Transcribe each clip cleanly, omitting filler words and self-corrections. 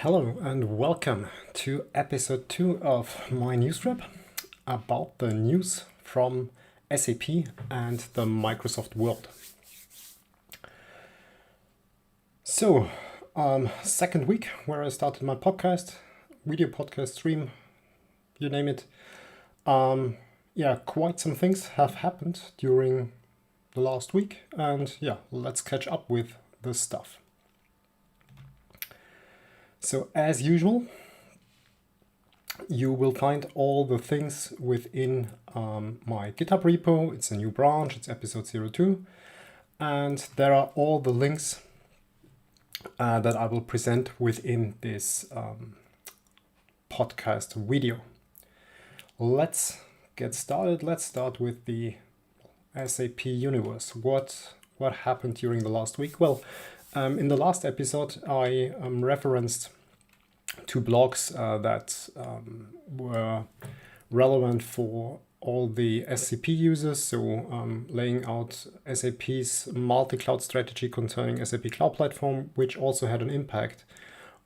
Hello and welcome to episode 2 of myNewsWrap about the news from SAP and the Microsoft world. So, second week where I started my podcast, video podcast stream, you name it. Quite some things have happened during the last week, and let's catch up with this stuff. So as usual, you will find all the things within my GitHub repo. It's a new branch, it's episode 02. And there are all the links that I will present within this podcast video. Let's get started. Let's start with the SAP universe. What happened during the last week? Well, in the last episode, I referenced two blogs that were relevant for all the SAP users. So laying out SAP's multi-cloud strategy concerning SAP Cloud Platform, which also had an impact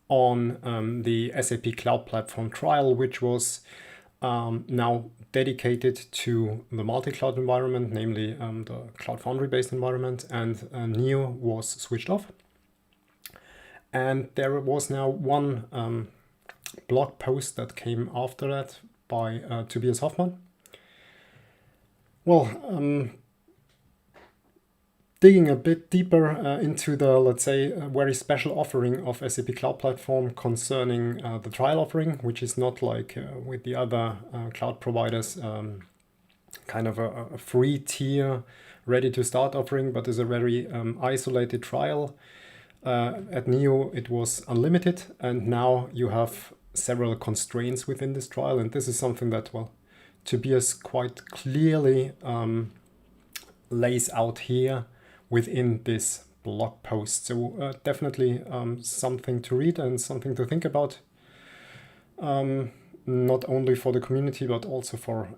on the SAP Cloud Platform trial, which was now dedicated to the multi-cloud environment, namely the Cloud Foundry-based environment, and Neo was switched off. And there was now one blog post that came after that by Tobias Hoffmann. Well, digging a bit deeper into the, let's say, very special offering of SAP Cloud Platform concerning the trial offering, which is not like with the other cloud providers, kind of a free tier, ready to start offering, but is a very isolated trial. At Neo, it was unlimited, and now you have several constraints within this trial. And this is something that, well, Tobias quite clearly lays out here within this blog post. So definitely something to read and something to think about, not only for the community, but also for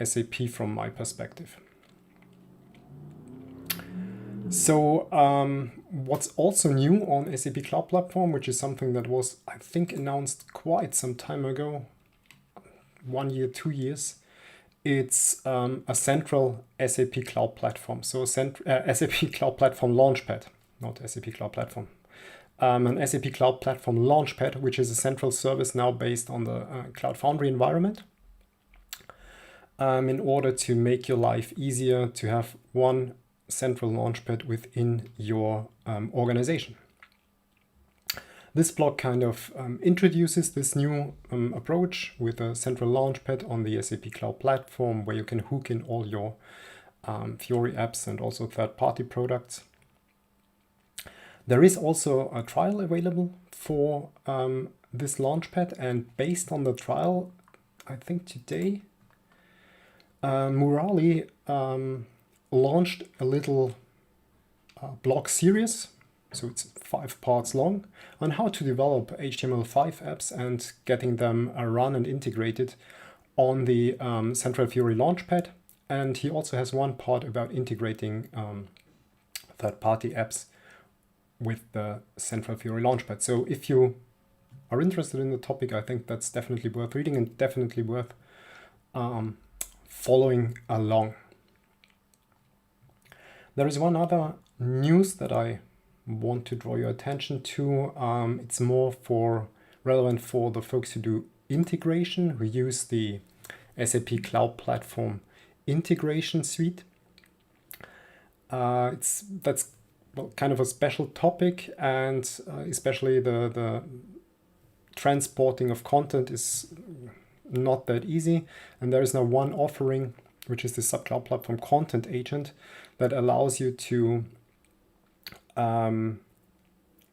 SAP from my perspective. So what's also new on SAP Cloud Platform, which is something that was, I think, announced quite some time ago, 1 year, 2 years, it's a central SAP Cloud Platform. So SAP Cloud Platform Launchpad, not SAP Cloud Platform. An SAP Cloud Platform Launchpad, which is a central service now based on the Cloud Foundry environment. In order to make your life easier, to have one central launchpad within your organization. This blog kind of introduces this new approach with a central launchpad on the SAP Cloud Platform, where you can hook in all your Fiori apps and also third-party products. There is also a trial available for this launchpad, and based on the trial, I think today, Murali launched a little blog series, so it's 5 parts long, on how to develop HTML5 apps and getting them run and integrated on the Central Fiori Launchpad. And he also has one part about integrating third-party apps with the Central Fiori Launchpad. So if you are interested in the topic, I think that's definitely worth reading and definitely worth following along. There is one other news that I want to draw your attention to. It's more relevant for the folks who do integration, who use the SAP Cloud Platform integration suite. That's kind of a special topic, and especially the transporting of content is not that easy. And there is now one offering, which is the SAP Cloud Platform Content Agent, that allows you to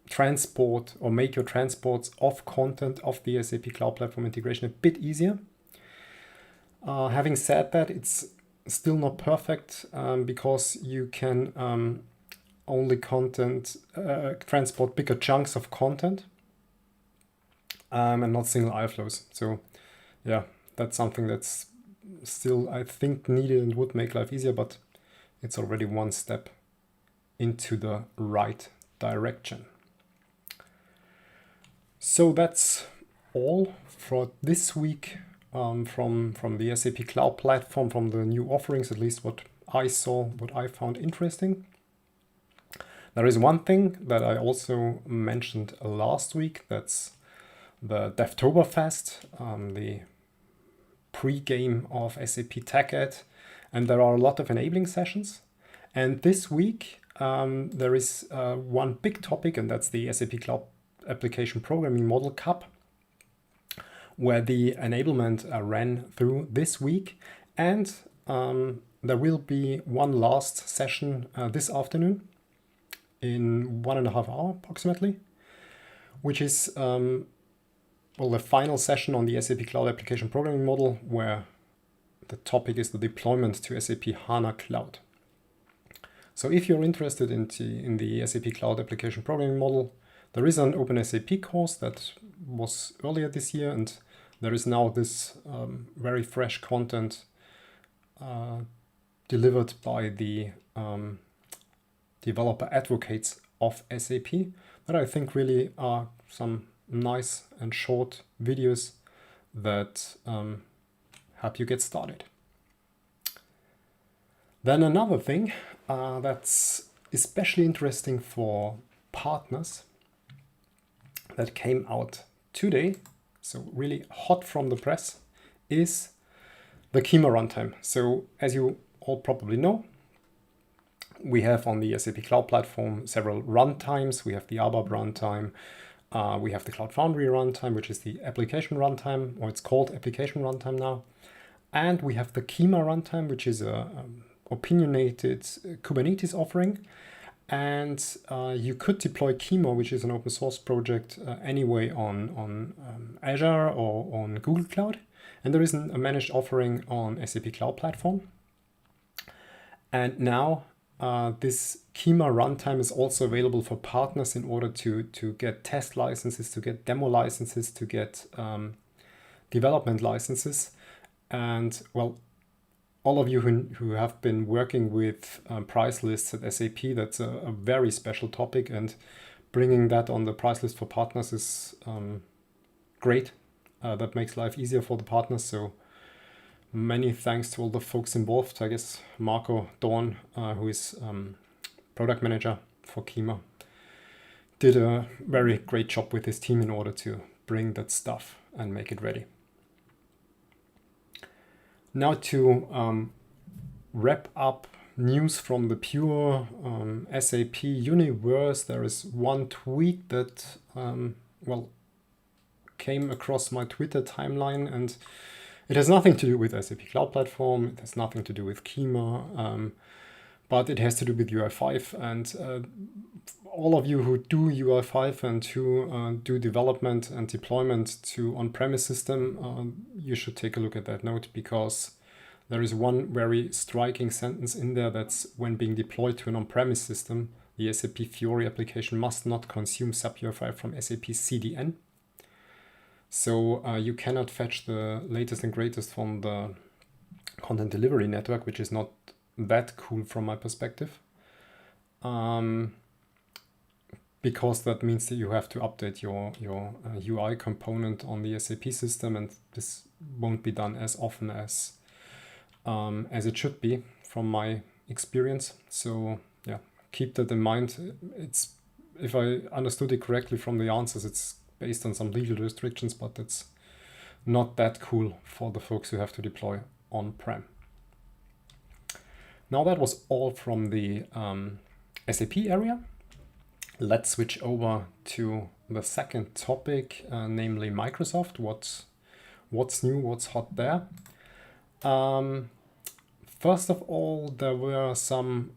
transport or make your transports of content of the SAP Cloud Platform integration a bit easier. Having said that, it's still not perfect because you can only transport bigger chunks of content and not single iflows. So yeah, that's something that's still, I think, needed and would make life easier, but it's already one step into the right direction. So that's all for this week from the SAP Cloud Platform, from the new offerings, at least what I saw, what I found interesting. There is one thing that I also mentioned last week, that's the Devtoberfest, the pre-game of SAP TechEd, and there are a lot of enabling sessions. And this week there is one big topic, and that's the SAP Cloud Application Programming Model Cup, where the enablement ran through this week, and there will be one last session this afternoon in 1.5 hours approximately, which is the final session on the SAP Cloud Application Programming Model, where the topic is the deployment to SAP HANA Cloud. So if you're interested in the SAP Cloud Application Programming Model, there is an OpenSAP course that was earlier this year, and there is now this very fresh content delivered by the developer advocates of SAP that I think really are some nice and short videos that help you get started. Then another thing that's especially interesting for partners that came out today, so really hot from the press, is the Kyma runtime. So as you all probably know, we have on the SAP Cloud Platform several runtimes. We have the ABAP runtime, we have the Cloud Foundry runtime, which is the application runtime, or it's called application runtime now. And we have the Kyma runtime, which is a opinionated Kubernetes offering. And you could deploy Kyma, which is an open source project, anyway on Azure or on Google Cloud. And there is a managed offering on SAP Cloud Platform. And now this Kyma runtime is also available for partners in order to get test licenses, to get demo licenses, to get development licenses. And well, all of you who have been working with price lists at SAP, that's a very special topic, and bringing that on the price list for partners is great. That makes life easier for the partners. So many thanks to all the folks involved. I guess Marco Dorn, who is product manager for Kyma, did a very great job with his team in order to bring that stuff and make it ready. Now to wrap up news from the pure SAP universe, there is one tweet that came across my Twitter timeline, and it has nothing to do with SAP Cloud Platform, it has nothing to do with Kyma, but it has to do with UI5. And all of you who do UI5 and who do development and deployment to on-premise system, you should take a look at that note, because there is one very striking sentence in there that's when being deployed to an on-premise system, the SAP Fiori application must not consume SAP UI5 from SAP CDN. So you cannot fetch the latest and greatest from the content delivery network, which is not that cool from my perspective. Because that means that you have to update your UI component on the SAP system, and this won't be done as often as it should be from my experience. So yeah, keep that in mind. It's, if I understood it correctly from the answers, it's based on some legal restrictions, but it's not that cool for the folks who have to deploy on-prem. Now that was all from the SAP area. Let's switch over to the second topic, namely Microsoft. What's new, what's hot there? First of all, there were some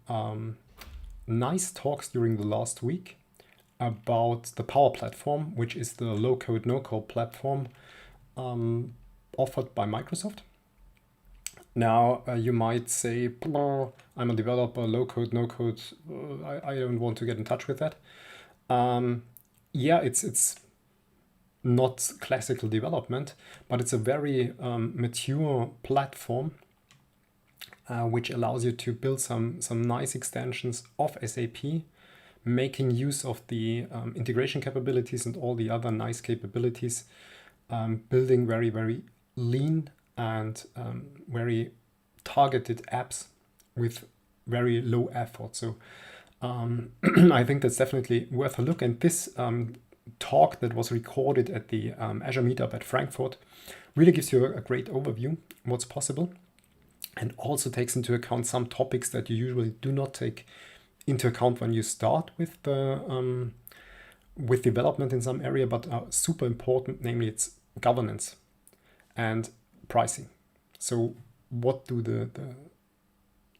nice talks during the last week about the Power Platform, which is the low-code, no-code platform offered by Microsoft. Now, you might say, I'm a developer, low-code, no-code, I don't want to get in touch with that. Yeah, it's not classical development, but it's a very mature platform which allows you to build some nice extensions of SAP, making use of the integration capabilities and all the other nice capabilities, building very, very lean and very targeted apps with very low effort. So I think that's definitely worth a look. And this talk that was recorded at the Azure Meetup at Frankfurt really gives you a great overview what's possible, and also takes into account some topics that you usually do not take into account when you start with the with development in some area, but are super important. Namely, it's governance and pricing. So what do the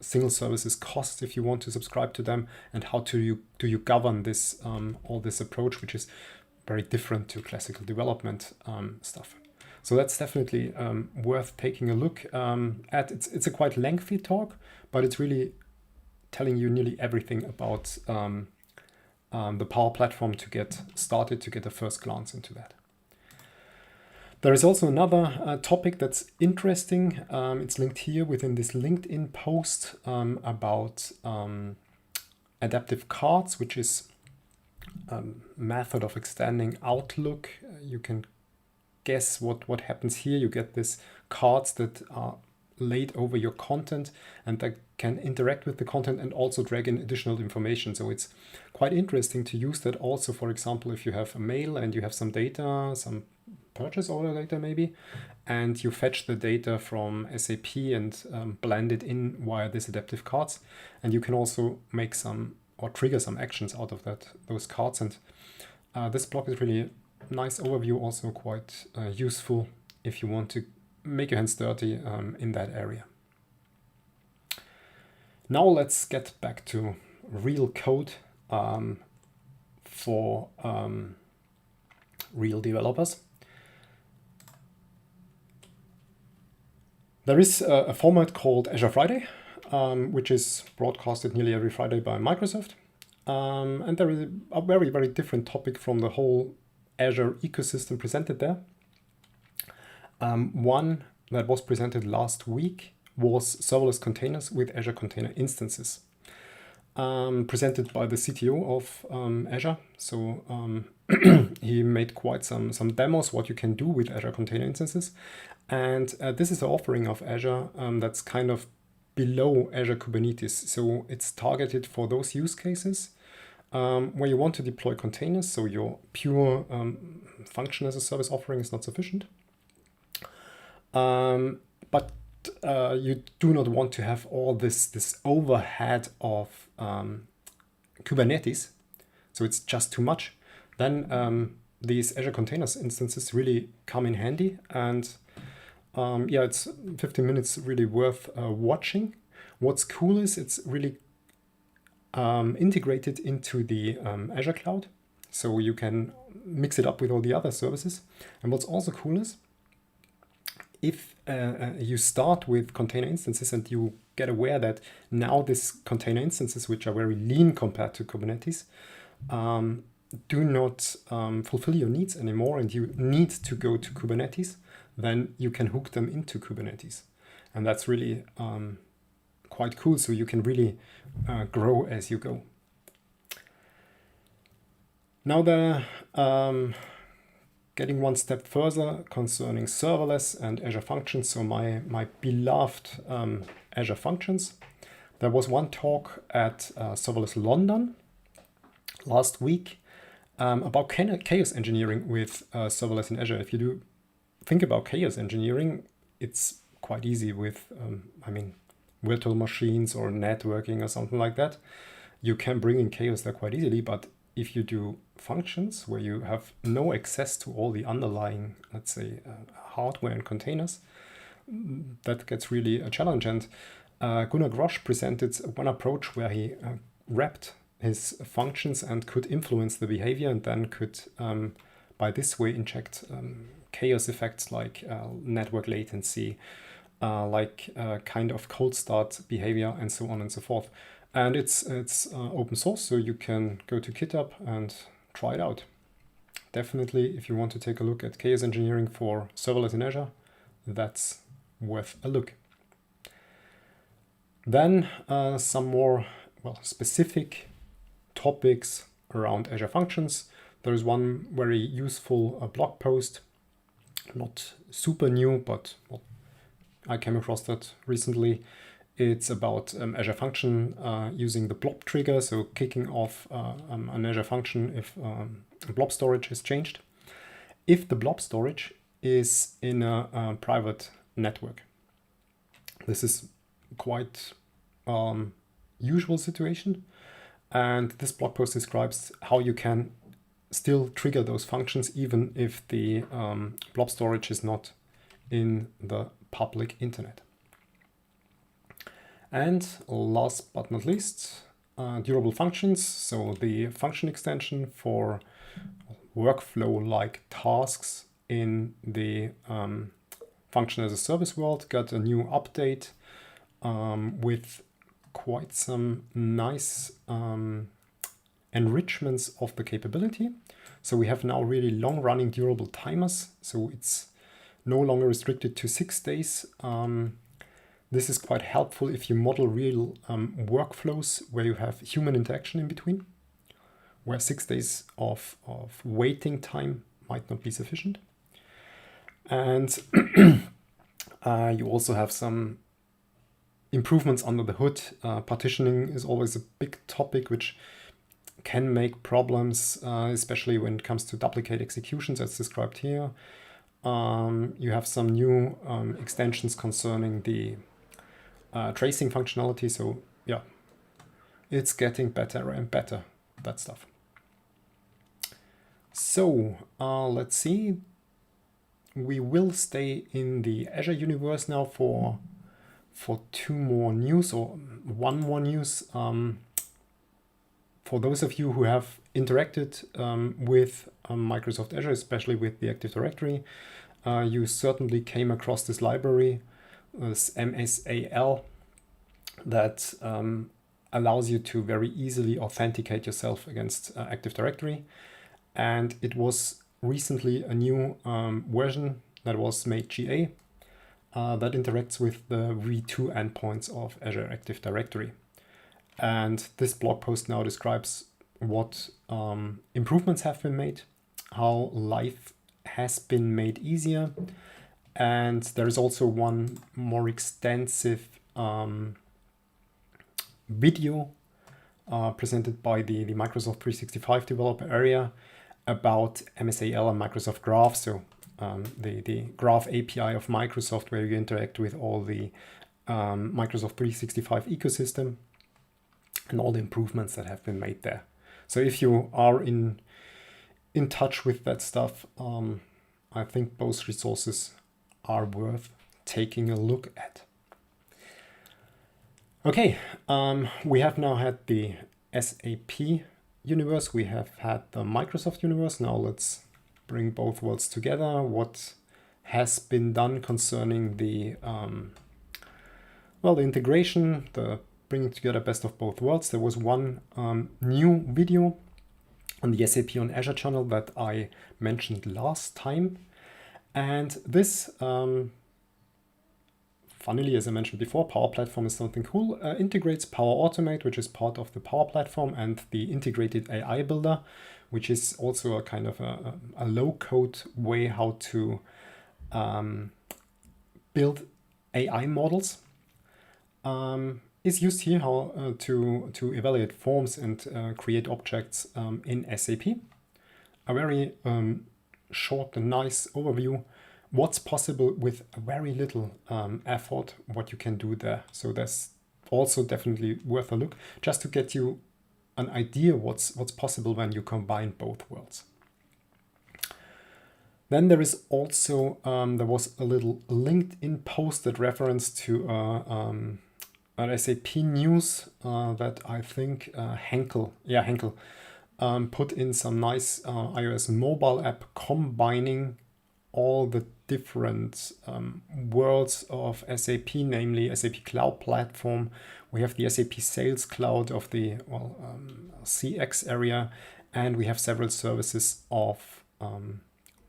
single services cost if you want to subscribe to them, and how do you govern this all this approach, which is very different to classical development stuff. So that's definitely worth taking a look at. It's a quite lengthy talk, but it's really telling you nearly everything about the Power Platform to get started, to get a first glance into that. There is also another topic that's interesting. It's linked here within this LinkedIn post about adaptive cards, which is a method of extending Outlook. You can guess what happens here. You get these cards that are laid over your content and that can interact with the content and also drag in additional information. So it's quite interesting to use that also, for example, if you have a mail and you have some data, some purchase order data maybe, and you fetch the data from SAP and blend it in via these adaptive cards. And you can also make some or trigger some actions out of those cards. And this blog is really a nice overview, also quite useful if you want to make your hands dirty in that area. Now let's get back to real code for real developers. There is a format called Azure Friday, which is broadcasted nearly every Friday by Microsoft. And there is a very, very different topic from the whole Azure ecosystem presented there. One that was presented last week was serverless containers with Azure Container Instances, presented by the CTO of Azure. So he made quite some demos what you can do with Azure Container Instances. And this is an offering of Azure that's kind of below Azure Kubernetes. So it's targeted for those use cases where you want to deploy containers. So your pure function as a service offering is not sufficient. But you do not want to have all this overhead of Kubernetes. So it's just too much. Then these Azure Containers instances really come in handy. And yeah, it's 15 minutes really worth watching. What's cool is it's really integrated into the Azure cloud. So you can mix it up with all the other services. And what's also cool is if you start with container instances and you get aware that now these container instances, which are very lean compared to Kubernetes, do not fulfill your needs anymore and you need to go to Kubernetes, then you can hook them into Kubernetes. And that's really quite cool. So you can really grow as you go. Now getting one step further concerning serverless and Azure Functions. So my beloved Azure Functions. There was one talk at Serverless London last week about chaos engineering with serverless in Azure. If you do think about chaos engineering, it's quite easy with, virtual machines or networking or something like that. You can bring in chaos there quite easily, but if you do functions where you have no access to all the underlying, let's say, hardware and containers, that gets really a challenge. And Gunnar Grosch presented one approach where he wrapped his functions and could influence the behavior and then could, by this way, inject chaos effects like network latency, like kind of cold start behavior, and so on and so forth. And it's open source, so you can go to GitHub and try it out. Definitely, if you want to take a look at chaos engineering for serverless in Azure, that's worth a look. Then some more specific topics around Azure Functions. There's one very useful blog post, not super new, but well, I came across that recently. It's about Azure Function using the blob trigger, so kicking off an Azure function if blob storage is changed. If the blob storage is in a private network. This is quite usual situation. And this blog post describes how you can still trigger those functions even if the blob storage is not in the public internet. And last but not least, durable functions. So the function extension for workflow-like tasks in the function as a service world got a new update with quite some nice enrichments of the capability. So we have now really long-running durable timers. So it's no longer restricted to 6 days. This is quite helpful if you model real workflows where you have human interaction in between, where 6 days of waiting time might not be sufficient. And you also have some improvements under the hood. Partitioning is always a big topic which can make problems, especially when it comes to duplicate executions as described here. You have some new extensions concerning the tracing functionality. So yeah, it's getting better and better, that stuff. So let's see. We will stay in the Azure universe now for 2 more news, or 1 more news. For those of you who have interacted with Microsoft Azure, especially with the Active Directory, you certainly came across this library, this MSAL, that allows you to very easily authenticate yourself against Active Directory. And it was recently a new version that was made GA that interacts with the v2 endpoints of Azure Active Directory. And this blog post now describes what improvements have been made, how life has been made easier, and there is also one more extensive video presented by the Microsoft 365 developer area about MSAL and Microsoft Graph, so the Graph API of Microsoft, where you interact with all the Microsoft 365 ecosystem and all the improvements that have been made there. So if you are in touch with that stuff, I think both resources are worth taking a look at. Okay, we have now had the SAP universe, we have had the Microsoft universe. Now let's bring both worlds together. What has been done concerning the the integration, the bringing together best of both worlds. There was one new video on the SAP on Azure channel that I mentioned last time, and this funnily, as I mentioned before, Power Platform is something cool. Integrates Power Automate, which is part of the Power Platform, and the integrated AI builder, which is also a kind of a low-code way how to build AI models. Is used here how to evaluate forms and create objects in SAP. A very short and nice overview. What's possible with very little effort, what you can do there. So that's also definitely worth a look, just to get you an idea what's possible when you combine both worlds. Then there is also, there was a little LinkedIn post that referenced to an SAP news that I think Henkel put in some nice iOS mobile app combining all the different worlds of SAP, namely SAP Cloud Platform. We have the SAP Sales Cloud of the CX area, and we have several services of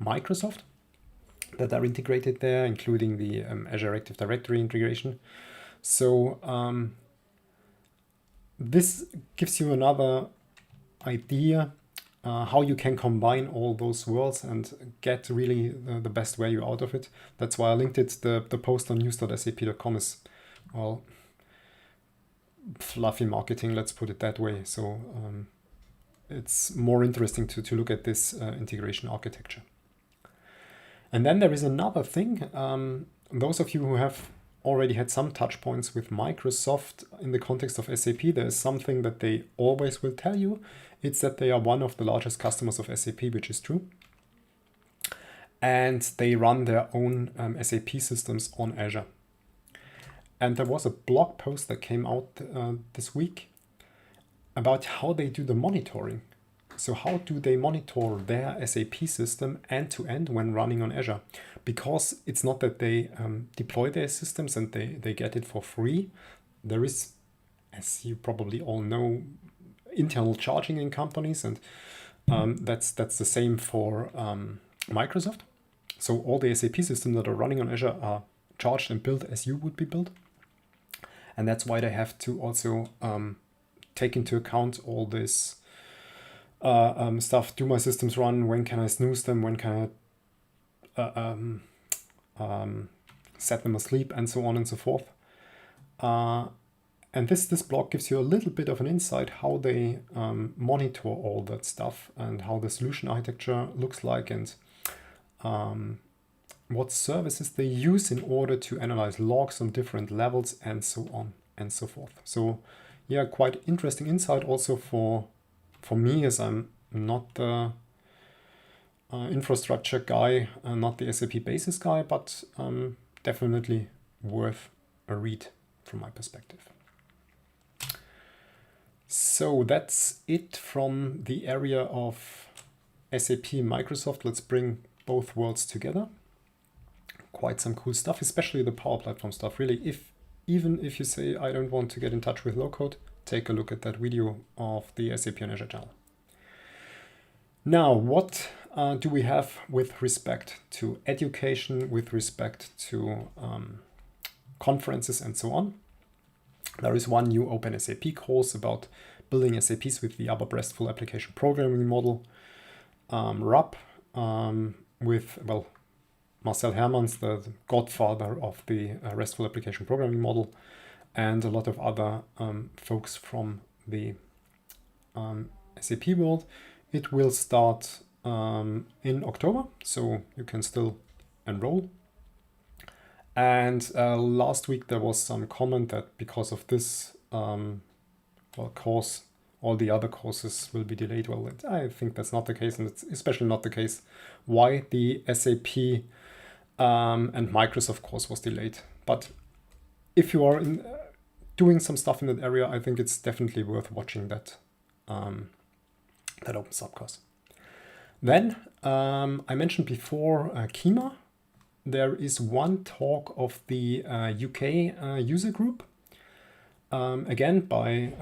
Microsoft that are integrated there, including the Azure Active Directory integration. So this gives you another idea how you can combine all those worlds and get really the best value out of it. That's why I linked it. The post on news.sap.com is, well, fluffy marketing, let's put it that way. So it's more interesting to look at this integration architecture. And then there is another thing. Those of you who have already had some touch points with Microsoft in the context of SAP, there is something that they always will tell you. It's that they are one of the largest customers of SAP, which is true. And they run their own SAP systems on Azure. And there was a blog post that came out this week about how they do the monitoring. So how do they monitor their SAP system end to end when running on Azure? Because it's not that they deploy their systems and they get it for free. There is, as you probably all know, internal charging in companies, and that's the same for Microsoft. So all the SAP systems that are running on Azure are charged and billed as you would be billed. And that's why they have to also take into account all this stuff. Do my systems run? When can I snooze them? When can I set them asleep? And so on and so forth. And this blog gives you a little bit of an insight how they monitor all that stuff and how the solution architecture looks like, and what services they use in order to analyze logs on different levels, and so on and so forth. So yeah, quite interesting insight also for me, as I'm not the infrastructure guy, not the SAP basis guy, but definitely worth a read from my perspective. So that's it from the area of SAP Microsoft. Let's bring both worlds together. Quite some cool stuff, especially the Power Platform stuff. Really, even if you say, I don't want to get in touch with low-code, take a look at that video of the SAP on Azure channel. Now, what do we have with respect to education, with respect to conferences and so on? There is one new Open SAP course about building SAPs with the ABAP RESTful Application Programming Model, RAP, with, well, Marcel Hermans, the godfather of the RESTful Application Programming Model, and a lot of other folks from the SAP world. It will start in October, so you can still enroll. And last week there was some comment that because of this course, all the other courses will be delayed. Well, I think that's not the case, and it's especially not the case why the SAP and Microsoft course was delayed. But if you are doing some stuff in that area, I think it's definitely worth watching that open sub course. Then I mentioned before Kima. There is one talk of the UK user group, again by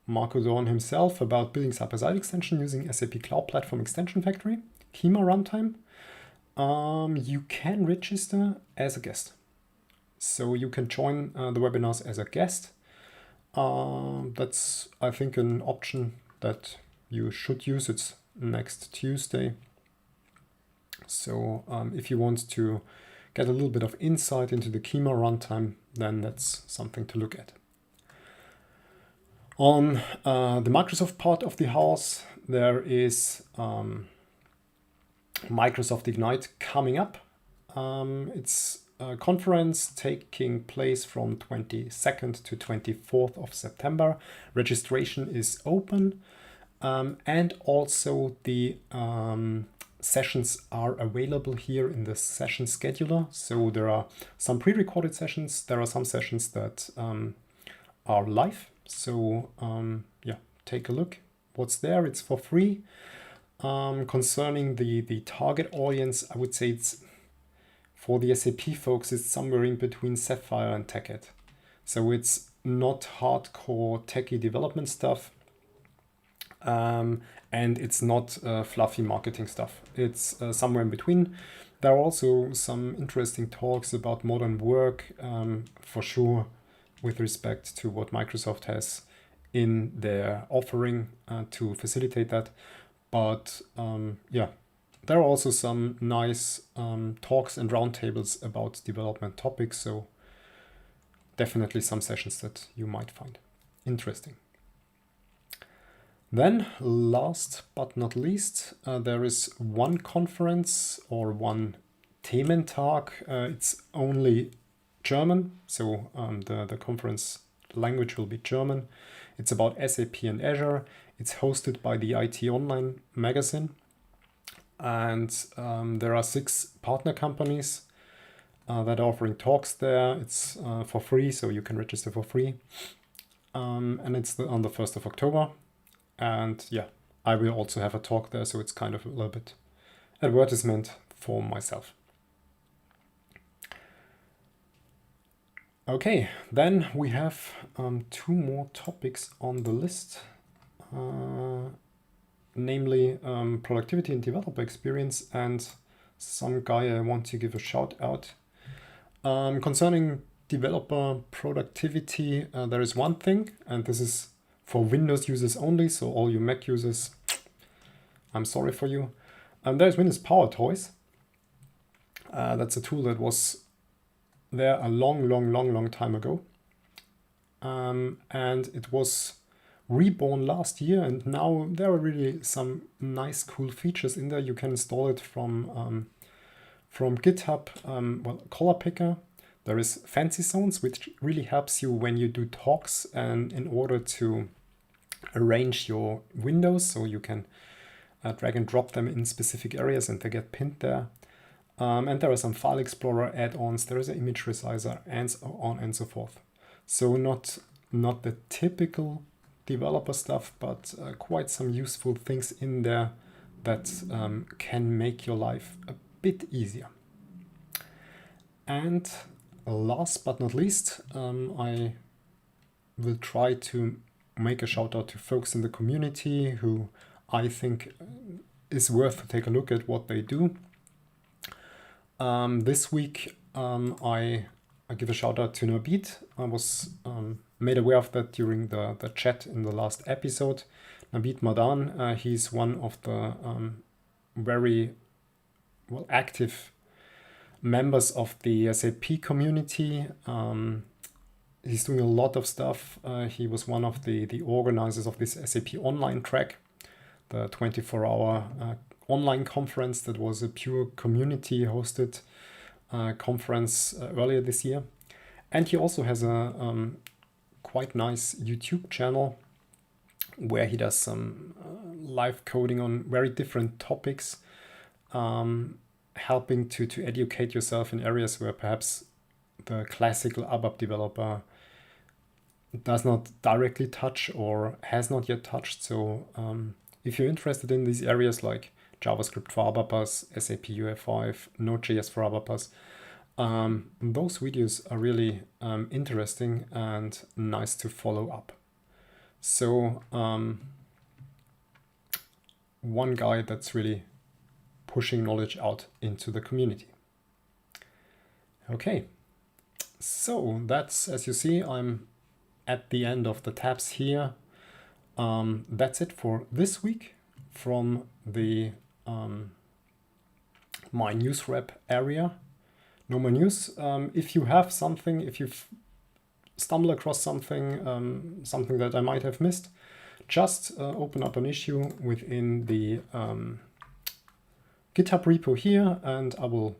Marco Dorn himself, about building side-by-side extension using SAP Cloud Platform Extension Factory, Kima runtime. You can register as a guest. So you can join the webinars as a guest. That's, I think, an option that you should use. It's next Tuesday. So if you want to get a little bit of insight into the Kima runtime, then that's something to look at. On the Microsoft part of the house, there is Microsoft Ignite coming up. It's a conference taking place from 22nd to 24th of September. Registration is open, and also the sessions are available here in the session scheduler. So there are some pre-recorded sessions. There are some sessions that are live. So yeah, take a look what's there. It's for free. Concerning the target audience, I would say it's for the SAP folks, it's somewhere in between Sapphire and TechEd. So it's not hardcore techie development stuff. And it's not fluffy marketing stuff. It's somewhere in between. There are also some interesting talks about modern work, for sure, with respect to what Microsoft has in their offering to facilitate that. But yeah, there are also some nice talks and roundtables about development topics, so definitely some sessions that you might find interesting. Then, last but not least, there is one conference or one Thementag. It's only German, so the conference language will be German. It's about SAP and Azure. It's hosted by the IT Online magazine. And there are 6 partner companies that are offering talks there. It's for free, so you can register for free. And it's on the 1st of October. And yeah, I will also have a talk there, so it's kind of a little bit advertisement for myself. Okay, then we have 2 more topics on the list, namely productivity and developer experience, and some guy I want to give a shout out. Concerning developer productivity, there is one thing, and this is for Windows users only, so all you Mac users, I'm sorry for you. There's Windows Power Toys. That's a tool that was there a long time ago. And it was reborn last year, and now there are really some nice cool features in there. You can install it from GitHub, Color Picker. There is Fancy Zones, which really helps you when you do talks and in order to arrange your windows, so you can drag and drop them in specific areas and they get pinned there. And there are some File Explorer add-ons, there is an image resizer, and so on and so forth. So not the typical developer stuff, but quite some useful things in there that can make your life a bit easier. And last but not least, I will try to make a shout out to folks in the community who I think is worth to take a look at what they do. This week I give a shout out to Nabeed. I was made aware of that during the chat in the last episode. Nabeed Madan, he's one of the very active members of the SAP community. He's doing a lot of stuff. He was one of the organizers of this SAP online track, the 24-hour online conference that was a pure community hosted conference earlier this year. And he also has a quite nice YouTube channel where he does some live coding on very different topics, helping to educate yourself in areas where perhaps the classical ABAP developer does not directly touch or has not yet touched. So if you're interested in these areas like JavaScript for ABAPers, SAP UI5, Node.js for ABAPers, those videos are really interesting and nice to follow up. So one guy that's really pushing knowledge out into the community. Okay, so that's, as you see, I'm at the end of the tabs here. That's it for this week from the myNewsWrap area. No more news. If you have something, if you've stumbled across something, something that I might have missed, just open up an issue within the GitHub repo here, and I will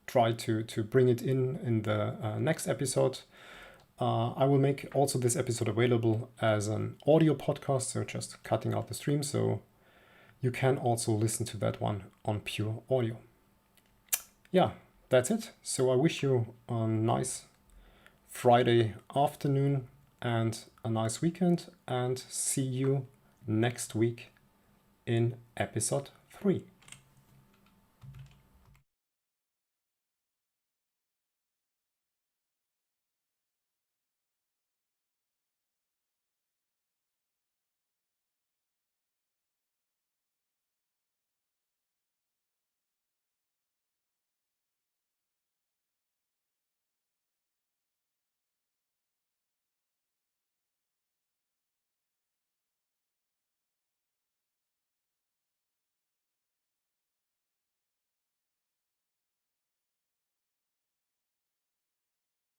try to bring it in the next episode. I will make also this episode available as an audio podcast, so just cutting out the stream, so you can also listen to that one on pure audio. Yeah, that's it. So I wish you a nice Friday afternoon and a nice weekend, and see you next week in episode 3.